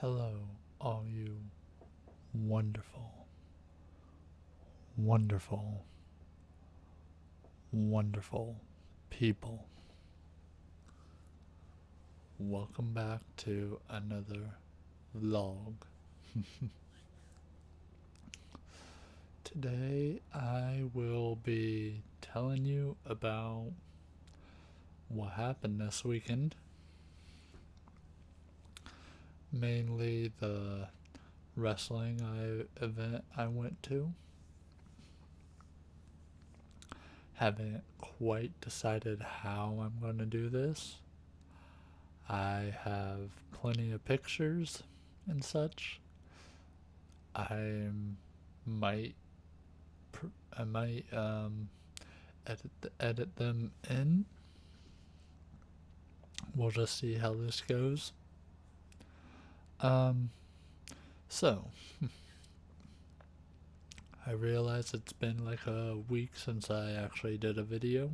Hello, all you wonderful, wonderful, wonderful people. Welcome back to another vlog. Today I will be telling you about what happened this weekend, mainly the wrestling event I went to. Haven't quite decided how I'm going to do this. I have plenty of pictures and such. I might I might edit them in. We'll just see how this goes. Um, so I realize it's been like a week since I actually did a video.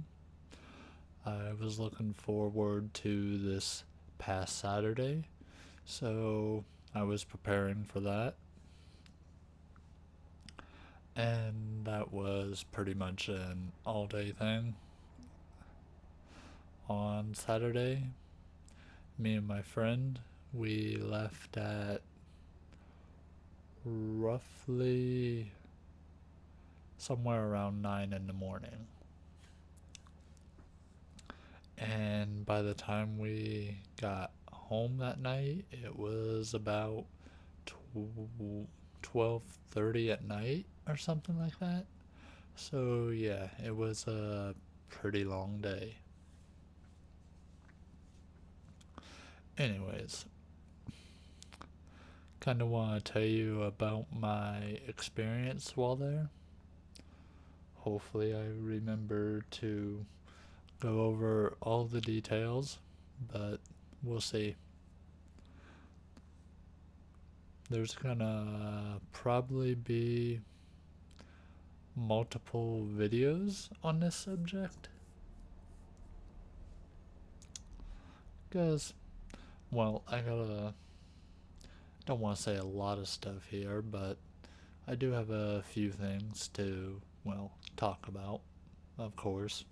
I was looking forward to this past Saturday, so I was preparing for that. And that was pretty much an all day thing. On Saturday, me and my friend, we left at roughly somewhere around 9 in the morning. And by the time we got home that night, it was about 12:30 at night or something like that. So yeah, it was a pretty long day. Anyways, kind of want to tell you about my experience while there. Hopefully, I remember to go over all the details, but we'll see. There's gonna probably be multiple videos on this subject because, well, I gotta, don't want to say a lot of stuff here, but I do have a few things to, well, talk about, of course.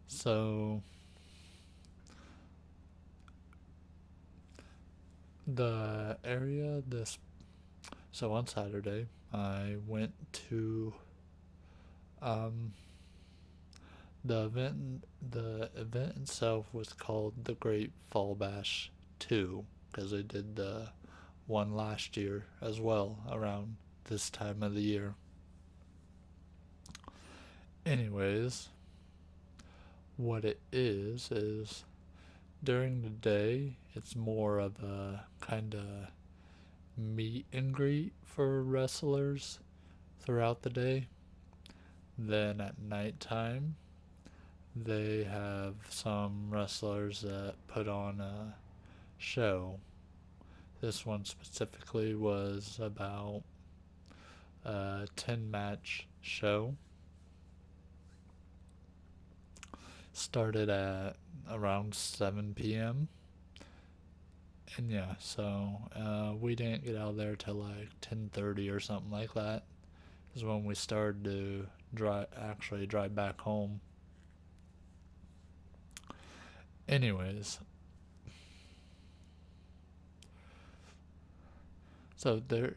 So, the area this, so on Saturday, I went to, um, the event itself was called the Great Fall Bash 2 because they did the one last year as well around this time of the year. Anyways, what it is during the day it's more of a kind of meet and greet for wrestlers throughout the day. Then at nighttime, they have some wrestlers that put on a show. This one specifically was about a 10 match show. Started at around 7 p.m. And yeah, so we didn't get out there till like 10:30 or something like that. Is when we started to drive back home. Anyways, so there.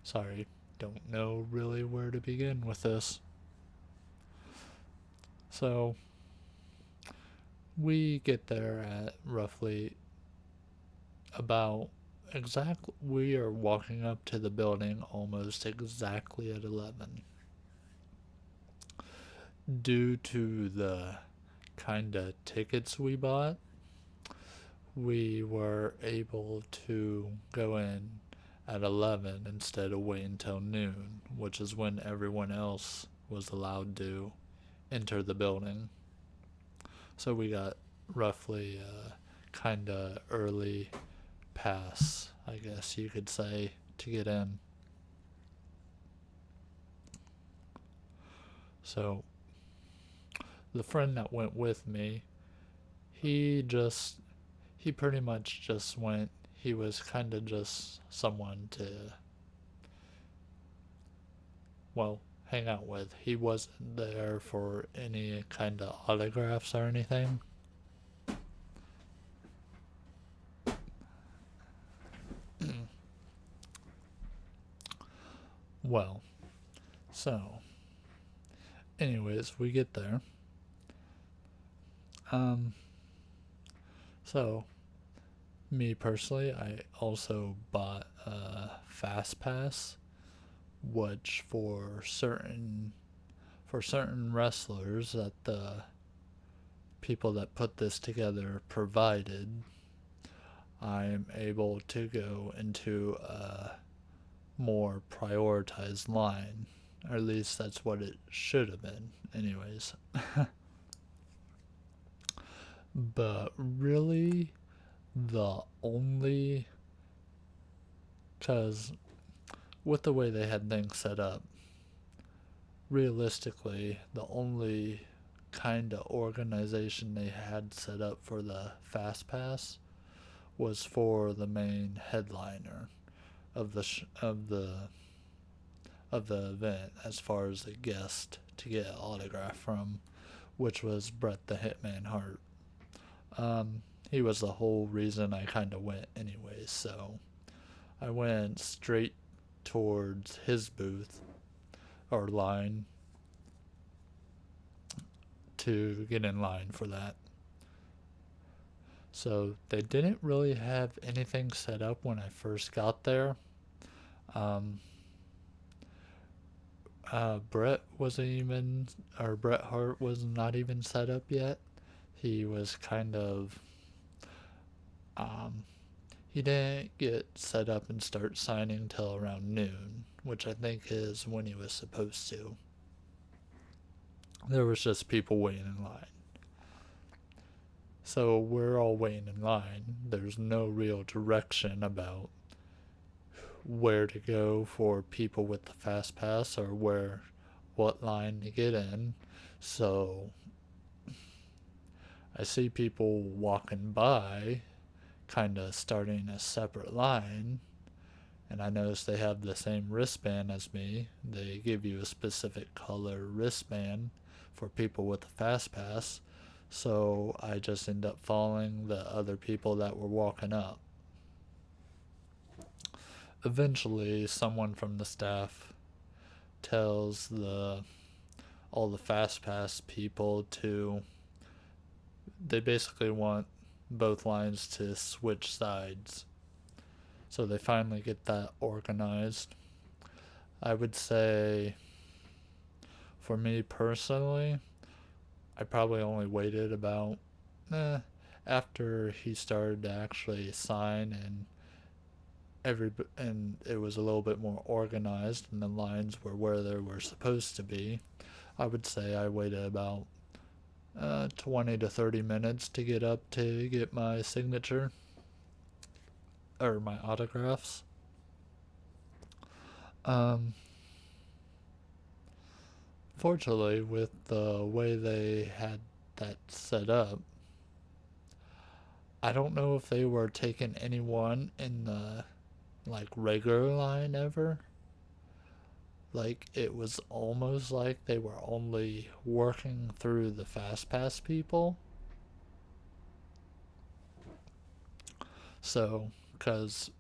Sorry, don't know really where to begin with this. So we get there at roughly about we are walking up to the building almost exactly at 11. Due to the kind of tickets we bought, we were able to go in at 11 instead of waiting until noon, which is when everyone else was allowed to enter the building. So we got roughly kind of early pass, I guess you could say, to get in. So the friend that went with me, he just he pretty much just went. He was kind of just someone to, well, hang out with. He wasn't there for any kind of autographs or anything. Well, so anyways, we get there. Um so me personally, I also bought a fast pass, which for certain wrestlers that the people that put this together provided, I'm able to go into a more prioritized line. Or at least that's what it should have been, anyways. But really, the only. Because with the way they had things set up, realistically, the only kind of organization they had set up for the Fast Pass was for the main headliner of the event, as far as a guest to get an autograph from, which was Bret the Hitman Hart. He was the whole reason I kind of went, anyways. So I went straight towards his booth or line to get in line for that. So they didn't really have anything set up when I first got there. Um, Bret Hart was not even set up yet. He was kind of, um, he didn't get set up and start signing till around noon, which I think is when he was supposed to. There was just people waiting in line. So we're all waiting in line. There's no real direction about where to go for people with the fast pass or what line to get in. So I see people walking by, kind of starting a separate line, and I notice they have the same wristband as me. They give you a specific color wristband for people with the fast pass. So I just end up following the other people that were walking up. Eventually, someone from the staff tells the all the fast pass people to, they basically want both lines to switch sides. So they finally get that organized. I would say, for me personally, I probably only waited about, after he started to actually sign and it was a little bit more organized and the lines were where they were supposed to be. I would say I waited about 20 to 30 minutes to get up to get my signature or my autographs. Um, Fortunately, with the way they had that set up, I don't know if they were taking anyone in the like regular line ever. Like it was almost like they were only working through the fast pass people. So, because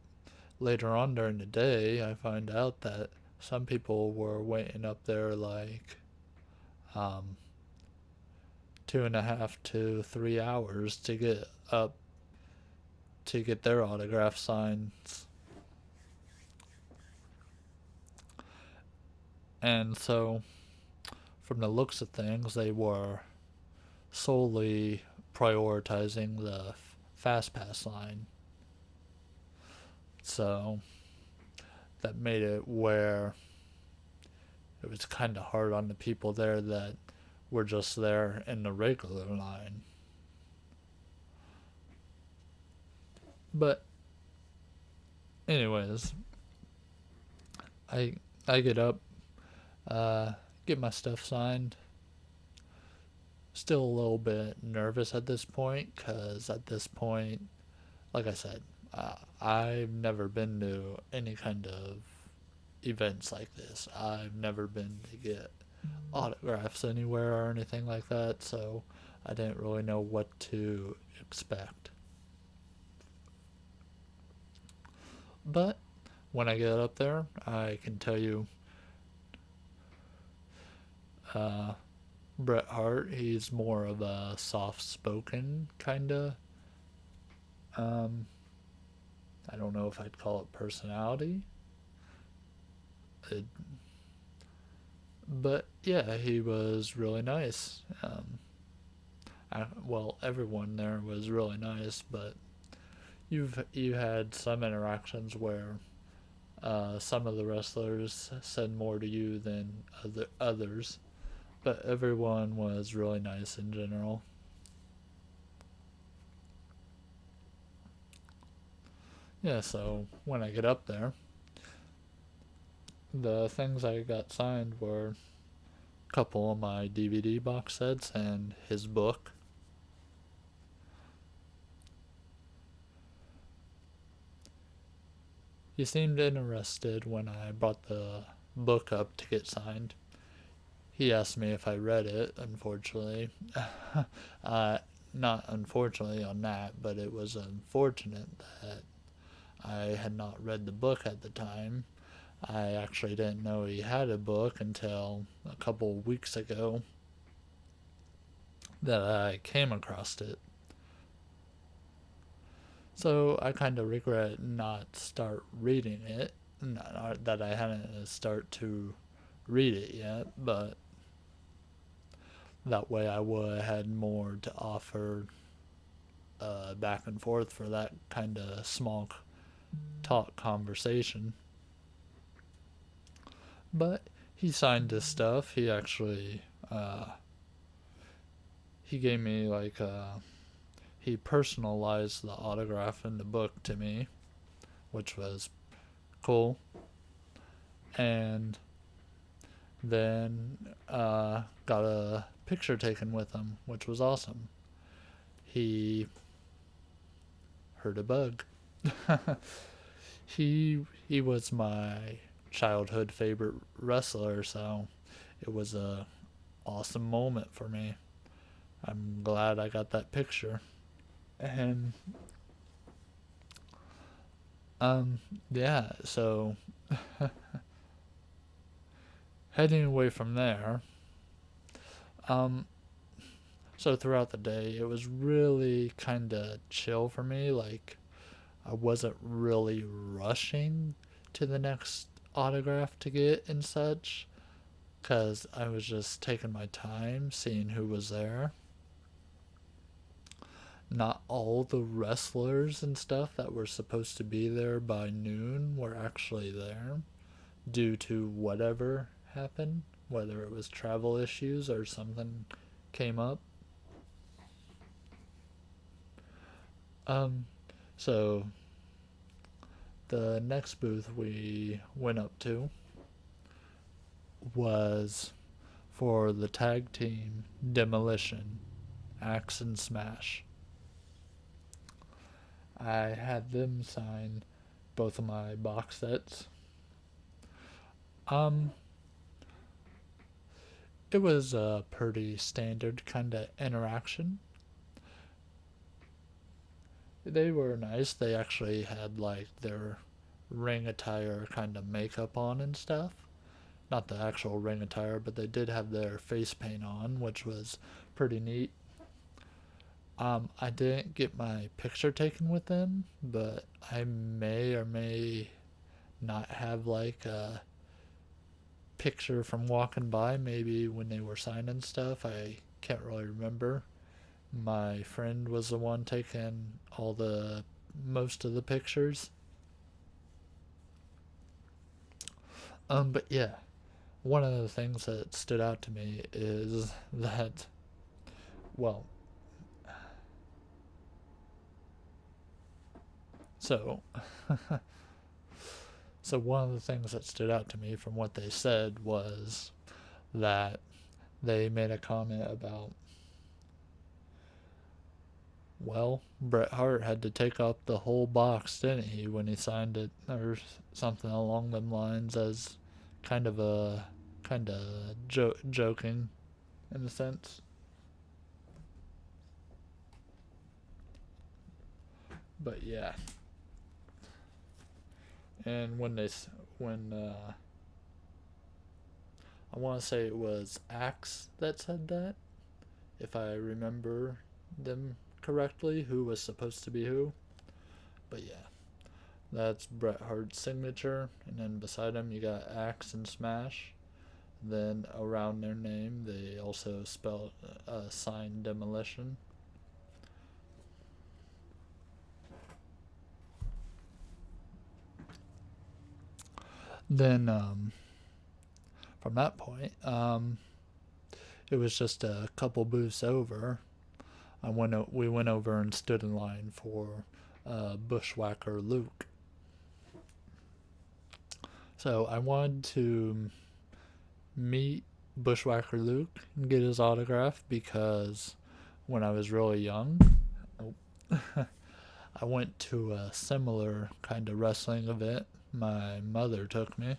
later on during the day, I find out that some people were waiting up there like um, 2.5 to 3 hours to get up to get their autograph signs. And so, from the looks of things, they were solely prioritizing the fast pass line. So, that made it where it was kind of hard on the people there that were just there in the regular line. But, anyways, I I get up, uh, get my stuff signed, still a little bit nervous at this point, because at this point, like I said, I've never been to any kind of events like this. I've never been to get autographs anywhere or anything like that, so I didn't really know what to expect. But when I get up there, I can tell you, uh, Bret Hart, he's more of a soft spoken kind of, um, I don't know if I'd call it personality. It, but yeah, he was really nice. Well, everyone there was really nice, but you had some interactions where some of the wrestlers said more to you than others, but everyone was really nice in general. Yeah, so when I get up there, the things I got signed were a couple of my DVD box sets and his book. He seemed interested when I brought the book up to get signed. He asked me if I read it, unfortunately. uh, Not unfortunately on that, but it was unfortunate that I had not read the book at the time. I actually didn't know he had a book until a couple weeks ago that I came across it. So I kind of regret not start reading it, not that I hadn't start to read it yet, but that way I would have had more to offer back and forth for that kind of small talk conversation. But he signed his stuff. He actually he gave me he personalized the autograph in the book to me, which was cool. And then got a picture taken with him, which was awesome. He heard a bug. He was my childhood favorite wrestler, so it was a awesome moment for me. I'm glad I got that picture. And um yeah, so heading away from there, um so throughout the day it was really kind of chill for me. Like, I wasn't really rushing to the next autograph to get and such, because I was just taking my time seeing who was there. Not all the wrestlers and stuff that were supposed to be there by noon were actually there due to whatever happened, whether it was travel issues or something came up. Um, so the next booth we went up to was for the tag team Demolition, Axe and Smash. I had them sign both of my box sets. Um, it was a pretty standard kind of interaction. They were nice. They actually had like their ring attire kind of makeup on and stuff. Not the actual ring attire, but they did have their face paint on, which was pretty neat. I didn't get my picture taken with them, but I may or may not have like a picture from walking by, maybe when they were signing stuff. I can't really remember. My friend was the one taking all the most of the pictures. But yeah, one of the things that stood out to me is that, well, so so one of the things that stood out to me from what they said was that they made a comment about Well, Bret Hart had to take up the whole box, didn't he, when he signed it, or something along them lines, as kind of a joking in a sense. But yeah, and when I want to say it was Axe that said that, if I remember them correctly, who was supposed to be who. But yeah, that's Bret Hart's signature, and then beside him you got Axe and Smash. Then around their name, they also spelled sign Demolition. Then from that point, it was just a couple booths over. We went over and stood in line for Bushwhacker Luke. So I wanted to meet Bushwhacker Luke and get his autograph because when I was really young, I went to a similar kind of wrestling event. My mother took me,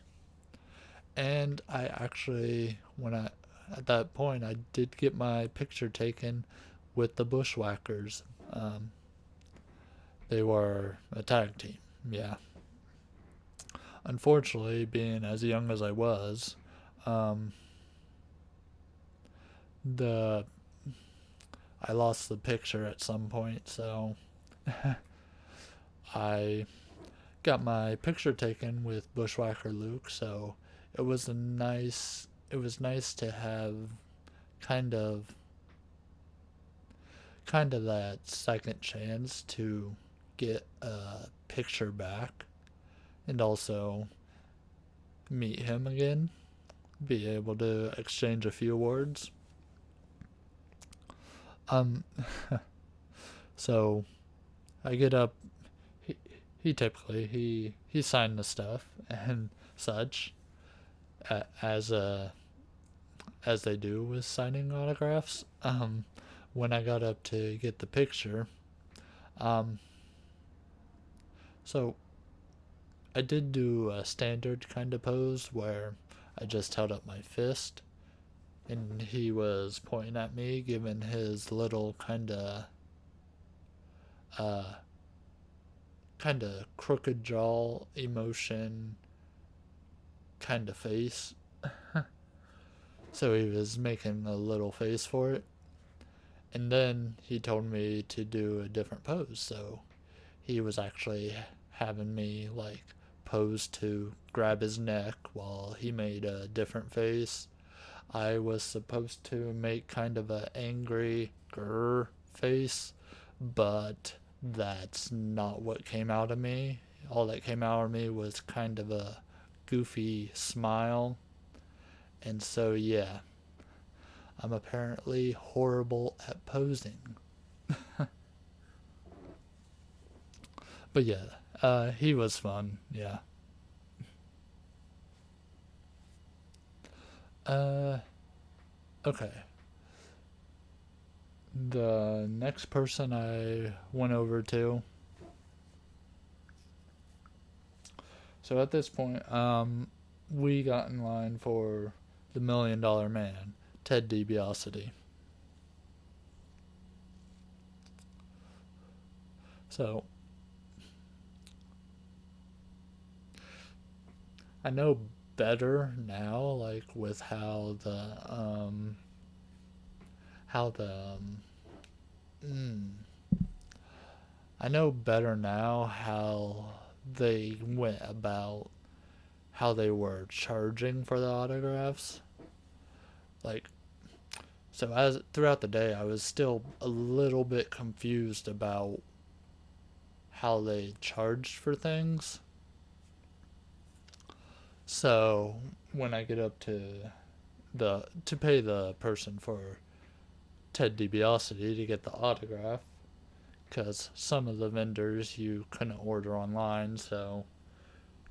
and I actually, when I at that point, I did get my picture taken with the Bushwhackers. Um, they were a tag team, yeah. Unfortunately, being as young as I was, um, the I lost the picture at some point, so I got my picture taken with Bushwhacker Luke. So it was nice to have kind of that second chance to get a picture back and also meet him again, be able to exchange a few words. Um, so I get up. He, he typically he signed the stuff and such, as as they do with signing autographs. When I got up to get the picture, um, so I did do a standard kind of pose where I just held up my fist and he was pointing at me, giving his little uh, kind of crooked jaw emotion kind of face. So he was making a little face for it. And then he told me to do a different pose. So he was actually having me like pose to grab his neck while he made a different face. I was supposed to make kind of a angry grr face, but that's not what came out of me. All that came out of me was kind of a goofy smile. And so, yeah, I'm apparently horrible at posing. But yeah, he was fun. Yeah. Uh, okay. The next person I went over to. So at this point, we got in line for the $1 Million Man, Ted DiBiase. So I know better now, like with how the mm, I know better now how they went about how they were charging for the autographs. Like, so as throughout the day, I was still a little bit confused about how they charged for things. So when I get up to pay the person for Ted DiBiase to get the autograph, because some of the vendors you couldn't order online, so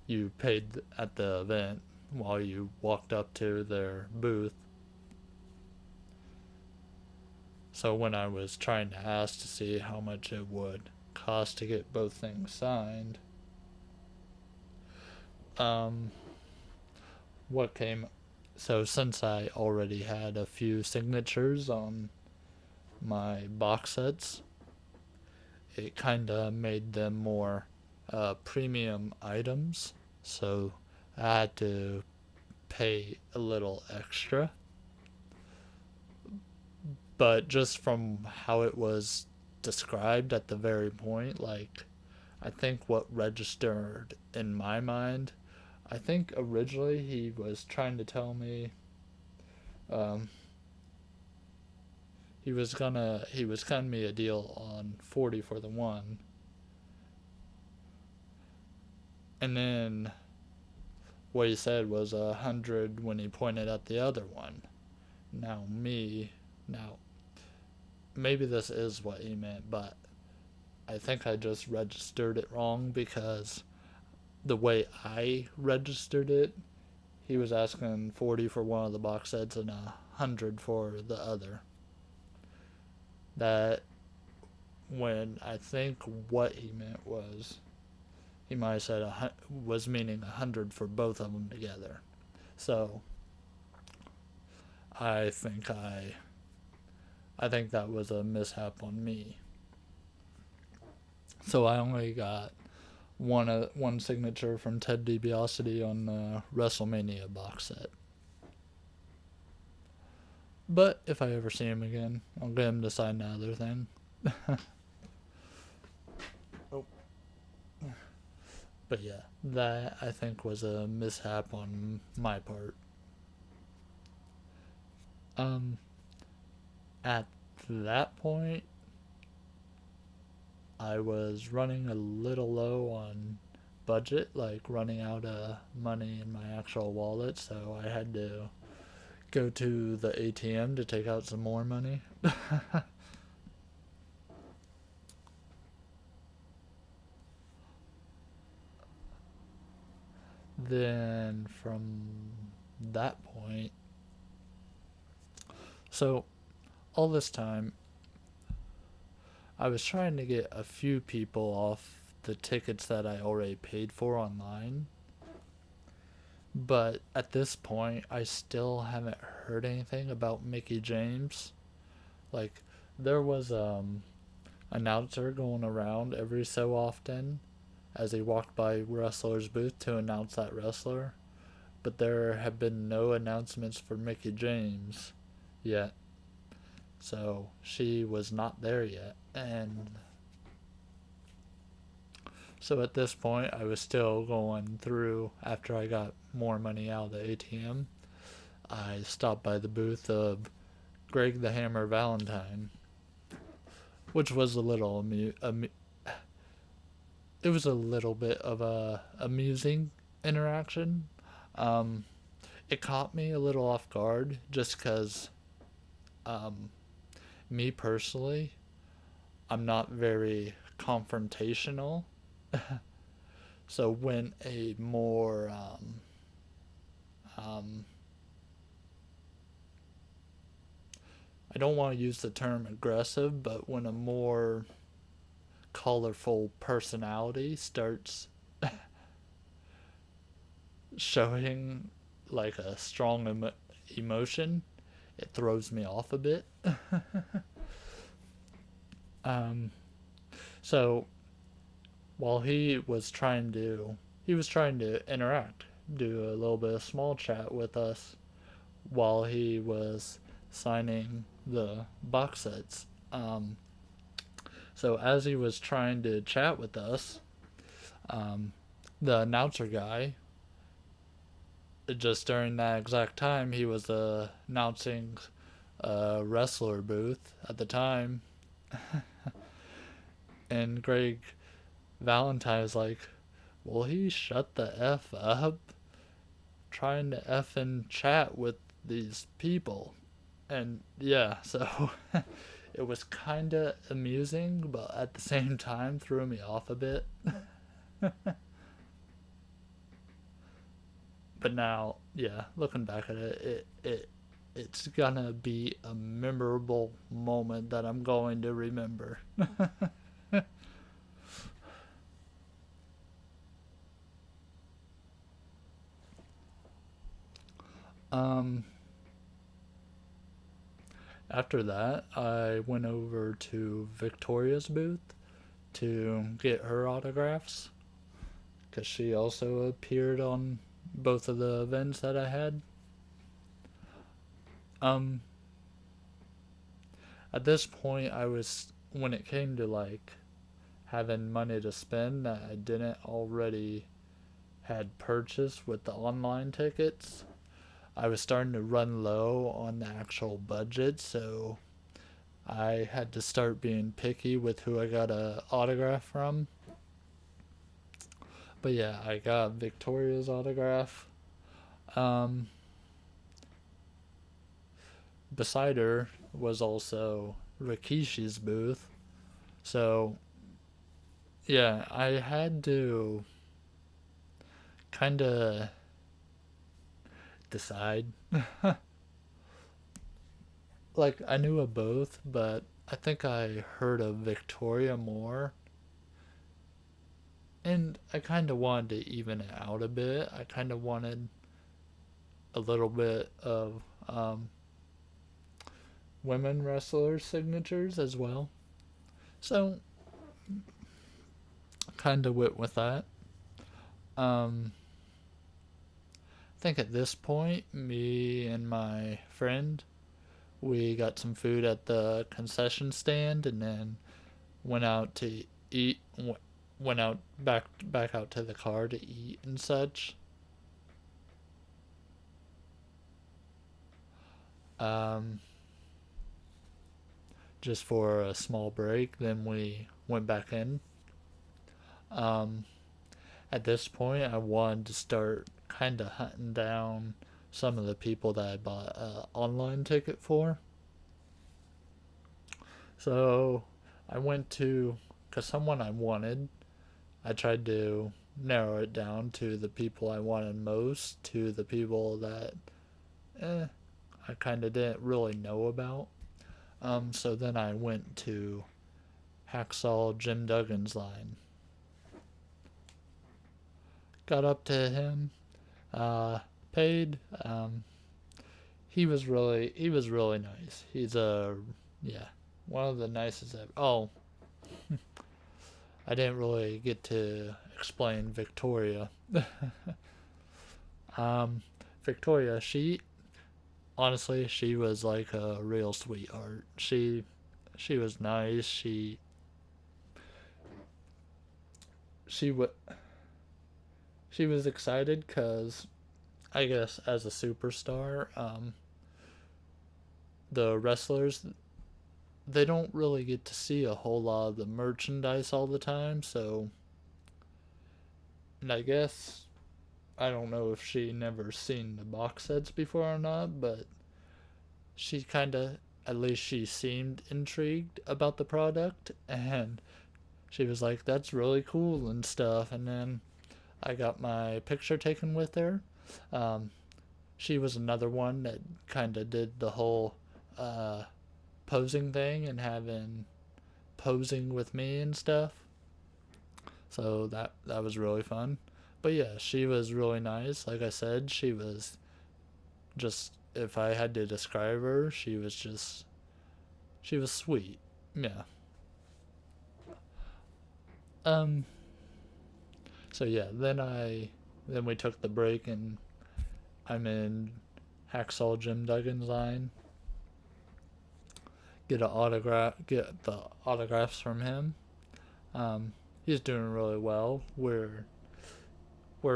you paid at the event while you walked up to their booth. So when I was trying to ask to see how much it would cost to get both things signed, um, what came. So since I already had a few signatures on my box sets, it kind of made them more premium items. So I had to pay a little extra. But just from how it was described at the very point, like, I think what registered in my mind, I think originally he was trying to tell me um, he was cutting me a deal on 40 for the one, and then what he said was 100 when he pointed at the other one. Now maybe this is what he meant, but I think I just registered it wrong because the way I registered it, he was asking 40 for one of the box sets and 100 for the other. That when I think what he meant was he might have said was meaning 100 for both of them together. So I think I think that was a mishap on me. So I only got one signature from Ted DiBiase on the WrestleMania box set. But if I ever see him again, I'll get him to sign the other thing. Oh. But yeah, that I think was a mishap on my part. Um, at that point, I was running a little low on budget, like running out of money in my actual wallet, so I had to go to the ATM to take out some more money. Then from that point, so all this time, I was trying to get a few people off the tickets that I already paid for online. But at this point, I still haven't heard anything about Mickey James. Like, there was announcer going around every so often as he walked by wrestlers' booth to announce that wrestler. But there have been no announcements for Mickey James yet. So she was not there yet. And so at this point, I was still going through after I got more money out of the ATM. I stopped by the booth of Greg the Hammer Valentine, which was a little it was a little bit of a amusing interaction. Um, it caught me a little off guard just because um, me personally, I'm not very confrontational. So when a more um, I don't want to use the term aggressive, but when a more colorful personality starts showing like a strong emotion, it throws me off a bit. um, so while he was trying to interact, do a little bit of small chat with us while he was signing the box sets. So as he was trying to chat with us, um, the announcer guy, just during that exact time, he was announcing a wrestler booth at the time, and Greg Valentine was like, "Will he shut the f up? Trying to f and chat with these people." And yeah, so it was kind of amusing, but at the same time threw me off a bit. But now, yeah, looking back at it, it it's gonna be a memorable moment that I'm going to remember. um, After that, I went over to Victoria's booth to get her autographs because she also appeared on both of the events that I had. Um, at this point, when it came to like having money to spend that I didn't already had purchased with the online tickets, I was starting to run low on the actual budget, so I had to start being picky with who I got a autograph from. But yeah, I got Victoria's autograph. Um, Beside her was also Rikishi's booth. So yeah, I had to kind of decide. Like I knew of both, but I think I heard of Victoria more, and I kind of wanted to even it out a bit. I kind of wanted a little bit of women wrestlers' signatures as well. So kind of went with that. Um, I think at this point, me and my friend, we got some food at the concession stand, and then went out to eat. Went out back out to the car to eat and such. Um, just for a small break. Then we went back in. Um, at this point, I wanted to start kind of hunting down some of the people that I bought an online ticket for. So I went to, because someone I wanted, I tried to narrow it down to the people I wanted most, to the people that eh, I kind of didn't really know about. So then I went to Hacksaw Jim Duggan's line. Got up to him, uh, paid. He was really nice. He's a yeah, one of the nicest ever. Oh, I didn't really get to explain Victoria. um, Victoria, she was like a real sweetheart. She was nice. She w- she was excited because I guess as a superstar, the wrestlers they don't really get to see a whole lot of the merchandise all the time. So, and I guess I don't know if she never seen the box sets before or not, but she kind of at least she seemed intrigued about the product, and she was like, "That's really cool" and stuff. And then I got my picture taken with her. Um, she was another one that kind of did the whole uh, posing thing and having posing with me and stuff. So that was really fun. But yeah, she was really nice. Like I said, she was just if I had to describe her, she was sweet. Yeah. Um so yeah, then we took the break and I'm in Hacksaw Jim Duggan's line. Get the autographs from him. Um he's doing really well. We're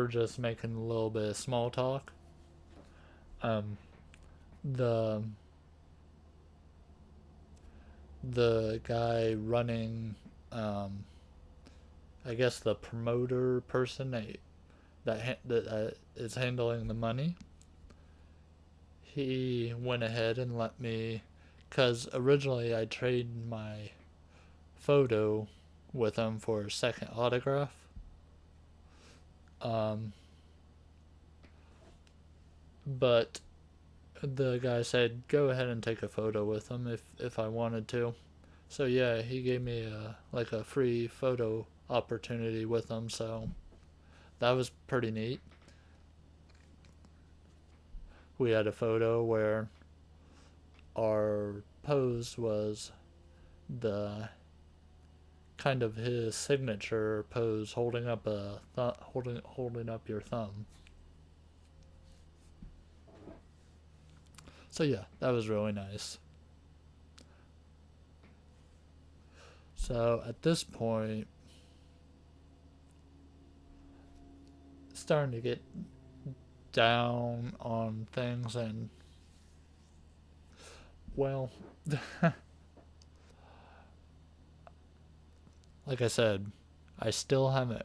just making a little bit of small talk. Um the the guy running I guess the promoter person that is handling the money. He went ahead and let me, because originally I traded my photo with him for a second autograph. Um, but the guy said go ahead and take a photo with him if I wanted to. So yeah, he gave me a free photo opportunity with him. So that was pretty neat. We had a photo where our pose was the kind of his signature pose, holding up holding up your thumb. So yeah, that was really nice. So at this point, starting to get down on things, and well, like I said, I still haven't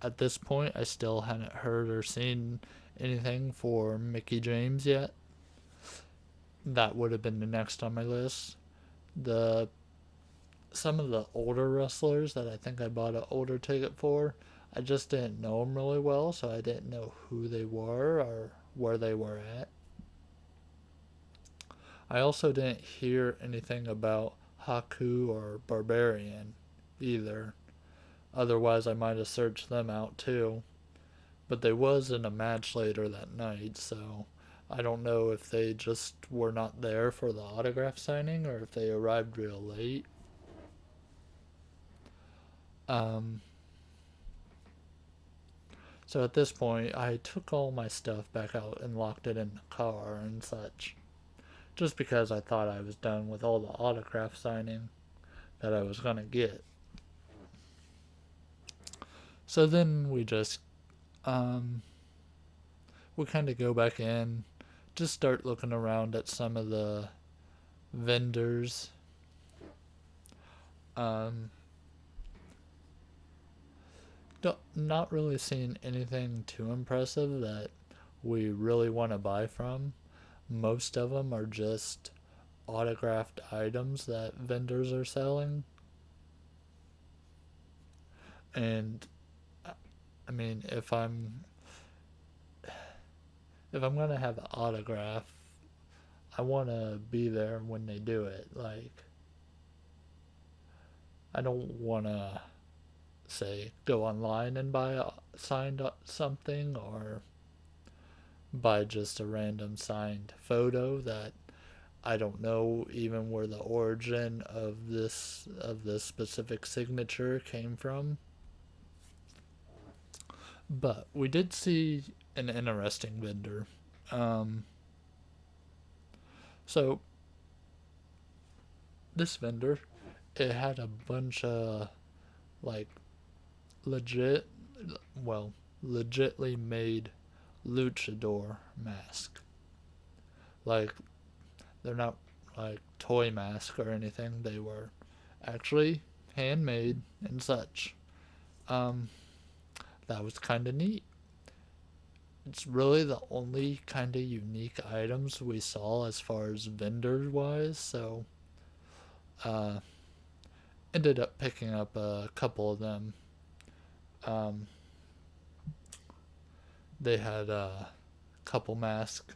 at this point I still hadn't heard or seen anything for Mickey James yet. That would have been the next on my list. The Some of the older wrestlers that I think I bought an older ticket for, I just didn't know them really well, so I didn't know who they were or where they were at. I also didn't hear anything about Haku or Barbarian either. Otherwise, I might have searched them out too. But they was in a match later that night, so I don't know if they just were not there for the autograph signing or if they arrived real late. Um, so at this point, I took all my stuff back out and locked it in the car and such, just because I thought I was done with all the autograph signing that I was gonna get. So then um, we kind of go back in, just start looking around at some of the vendors. Um, Not really seeing anything too impressive that we really want to buy from. Most of them are just autographed items that vendors are selling. And I mean, if I'm gonna have an autograph, I want to be there when they do it. Like, I don't want to say go online and buy a signed something or buy just a random signed photo that I don't know even where the origin of this specific signature came from. But we did see an interesting vendor. Um, so this vendor, it had a bunch of like legit, well, legitly made luchador mask. Like they're not like toy mask or anything. They were actually handmade and such. Um, that was kind of neat. It's really the only kind of unique items we saw as far as vendor wise. So, uh, ended up picking up a couple of them. Um, they had a couple masks.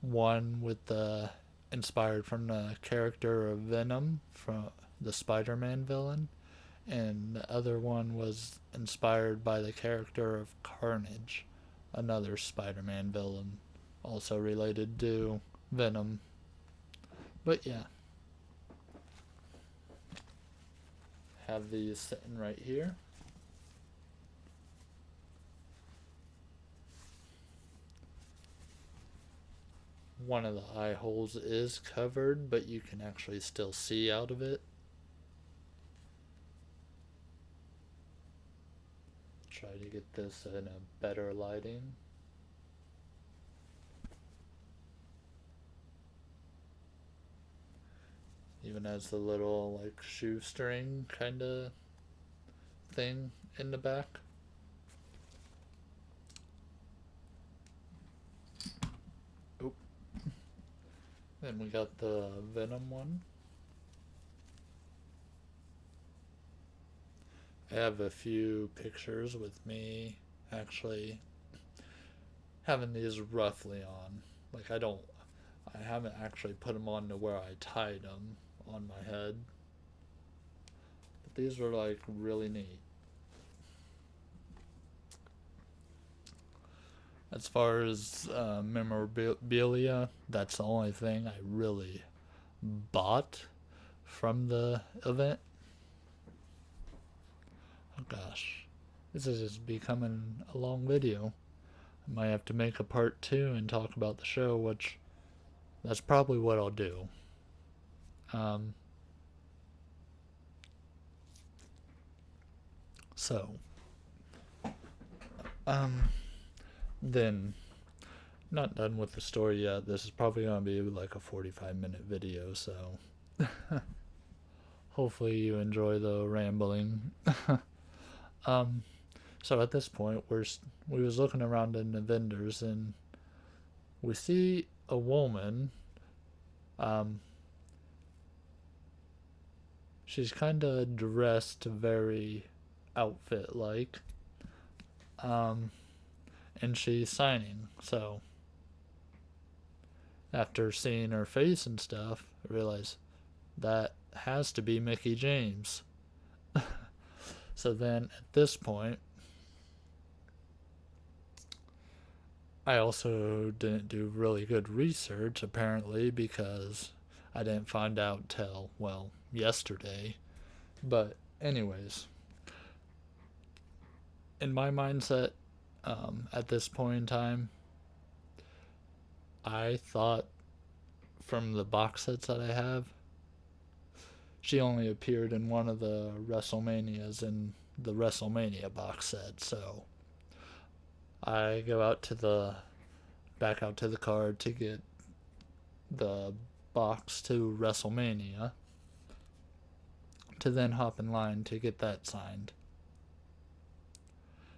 One with the inspired from the character of Venom from the Spider-Man villain, and the other one was inspired by the character of Carnage, another Spider-Man villain, also related to Venom. But yeah, have these sitting right here. One of the eye holes is covered, but you can actually still see out of it. Try to get this in a better lighting. Even has the little like shoestring kind of thing in the back. Oh, then we got the Venom one. I have a few pictures with me actually having these roughly on. Like I don't I haven't actually put them on to where I tied them on my head. But these are like really neat. As far as memorabilia, that's the only thing I really bought from the event. Oh gosh, this is just becoming a long video. I might have to make a part 2 and talk about the show, which that's probably what I'll do. Um, so, um, then, not done with the story yet. This is probably going to be like a 45-minute video, so hopefully you enjoy the rambling. um, so at this point, we was looking around in the vendors and we see a woman. Um, she's kind of dressed very outfit like. Um, and she's signing. So after seeing her face and stuff, I realized that has to be Mickey James. So then at this point, I also didn't do really good research apparently because I didn't find out till, well, yesterday. But, anyways, in my mindset, at this point in time, I thought from the box sets that I have, she only appeared in one of the WrestleManias in the WrestleMania box set. So I go out to the back out to the card to get the box to WrestleMania to then hop in line to get that signed.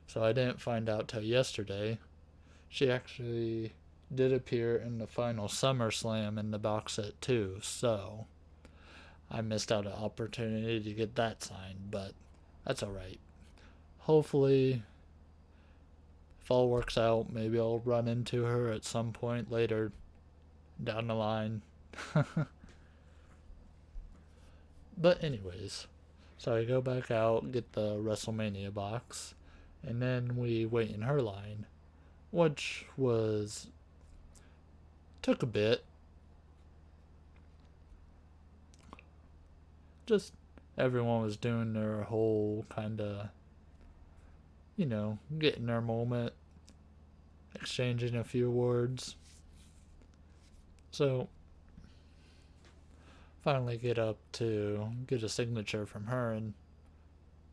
So I didn't find out till yesterday. She actually did appear in the final SummerSlam in the box set too, so I missed out an opportunity to get that signed, but that's alright. Hopefully, if all works out, maybe I'll run into her at some point later down the line. But, anyways, so I go back out, get the WrestleMania box, and then we wait in her line, which took a bit. Just everyone was doing their whole kind of, getting their moment, exchanging a few words. So finally get up to get a signature from her, and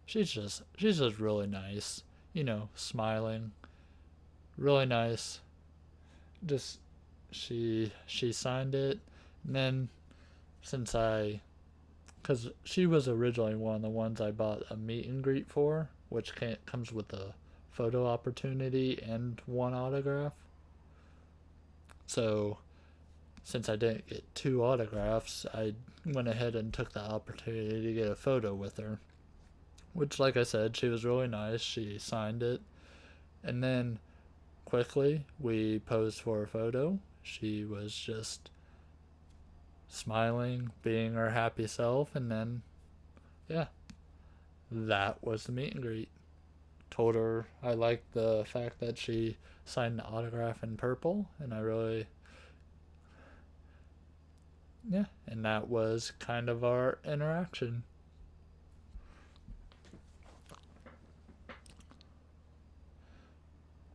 she's just really nice, smiling, really nice. Just she signed it, and then since because she was originally one of the ones I bought a meet and greet for, which comes with a photo opportunity and one autograph. So since I didn't get two autographs, I went ahead and took the opportunity to get a photo with her. Which, like I said, she was really nice. She signed it. And then quickly, we posed for a photo. She was just smiling, being her happy self. And then, yeah, that was the meet and greet. Told her I liked the fact that she signed the autograph in purple. And I really, yeah, and that was kind of our interaction.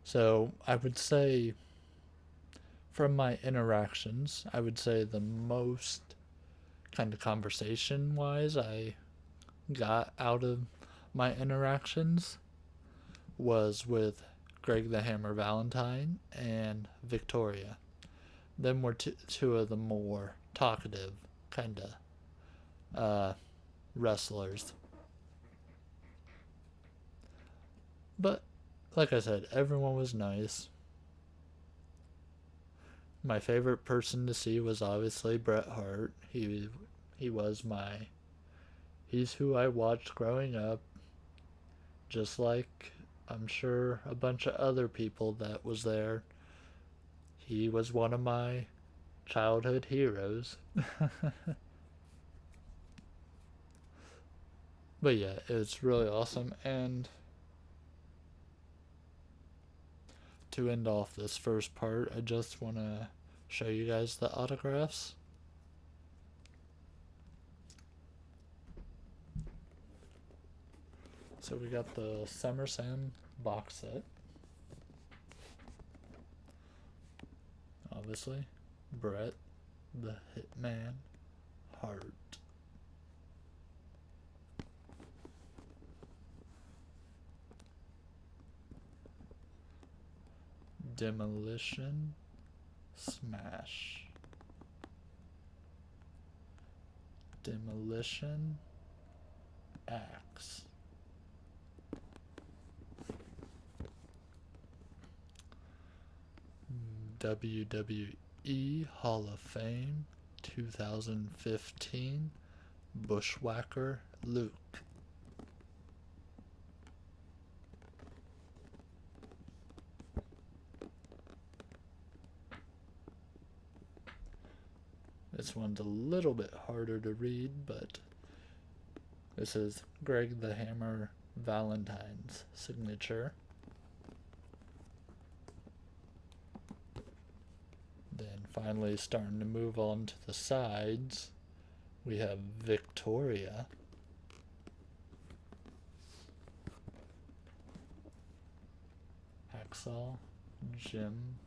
So I would say, from my interactions, I would say the most kind of conversation wise I got out of my interactions was with Greg the Hammer Valentine and Victoria. Them were two of the more talkative kind of wrestlers. But like I said, everyone was nice. My favorite person to see was obviously Bret Hart. He was he's who I watched growing up, just like I'm sure a bunch of other people that was there. He was one of my childhood heroes. But yeah, it's really awesome. And to end off this first part, I just want to show you guys the autographs. So we got the Summer Sam box set. Obviously, Bret the Hitman Hart. Demolition Smash. Demolition Axe. WWE Hall of Fame 2015 Bushwhacker Luke. This one's a little bit harder to read, but this is Greg the Hammer Valentine's signature. Then finally starting to move on to the sides, we have Victoria. Hacksaw Jim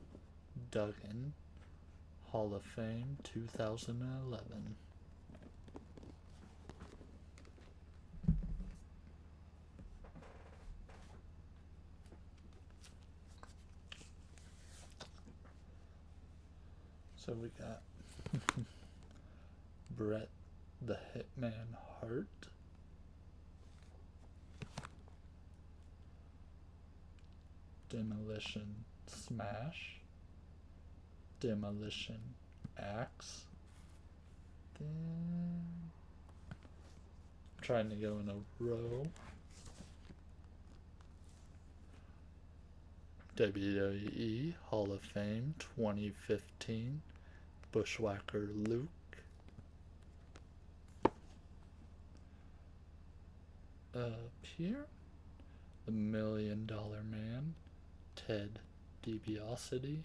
Duggan, Hall of Fame 2011. So we got Bret the Hitman Hart. Demolition Smash. Demolition Axe. Then I'm trying to go in a row. WWE Hall of Fame 2015 Bushwhacker Luke. Up here, the $1 Million Man Ted DiBiase.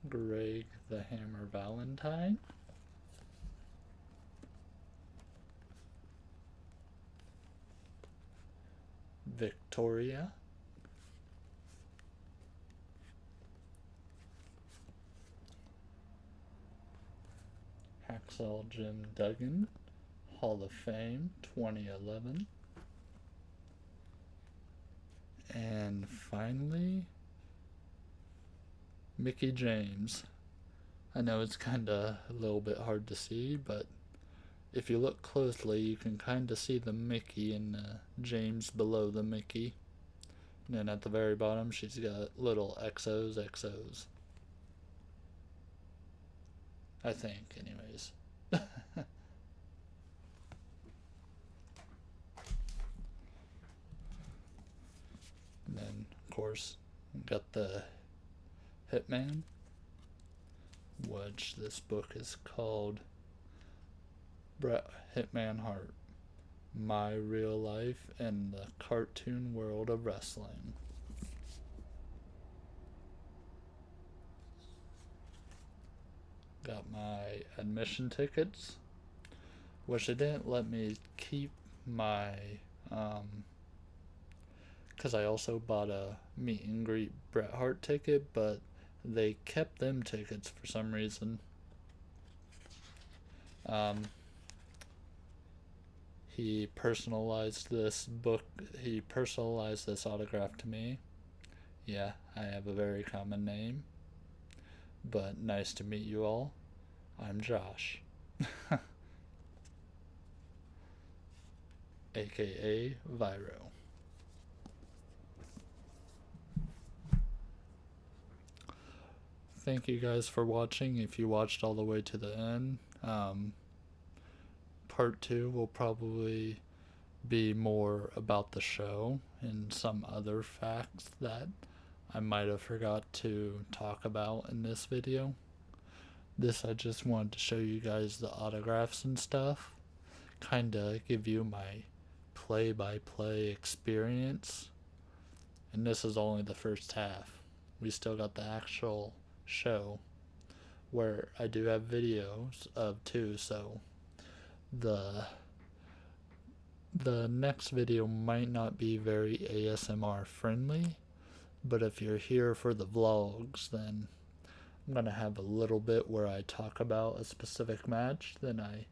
Greg the Hammer Valentine. Victoria. Hacksaw Jim Duggan, Hall of Fame 2011. And finally, Mickie James. I know it's kind of a little bit hard to see, but if you look closely, you can kind of see the Mickey and the James below the Mickey. And then at the very bottom, she's got little XOs. I think, anyways. And then, of course, got the Hitman, which this book is called Bret Hitman Hart, My Real Life in the Cartoon World of Wrestling. Got my admission tickets, which they didn't let me keep my, because I also bought a meet and greet Bret Hart ticket, but they kept them tickets for some reason. He personalized this autograph to me. Yeah, I have a very common name, but nice to meet you all. I'm Josh, aka Viro. Thank you guys for watching. If you watched all the way to the end, part 2 will probably be more about the show and some other facts that I might have forgot to talk about in this video. This I just wanted to show you guys the autographs and stuff, kinda give you my play-by-play experience. And this is only the first half. We still got the actual show where I do have videos of too, so the next video might not be very ASMR friendly, but if you're here for the vlogs, then I'm gonna have a little bit where I talk about a specific match. Then I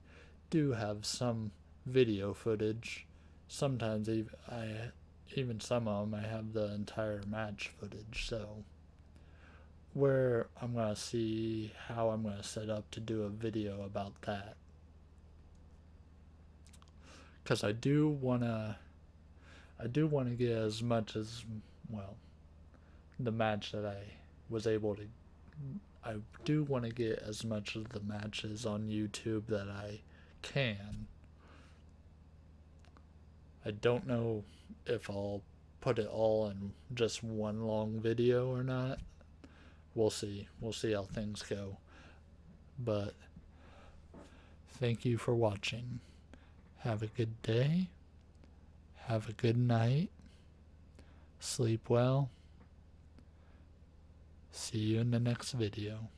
do have some video footage. Sometimes even some of them I have the entire match footage. So where I'm gonna see how I'm gonna set up to do a video about that, because I do wanna get as much as, well, the match that I was able to. I do want to get as much of the matches on YouTube that I can. I don't know if I'll put it all in just one long video or not. We'll see. We'll see how things go. But thank you for watching. Have a good day. Have a good night. Sleep well. See you in the next video.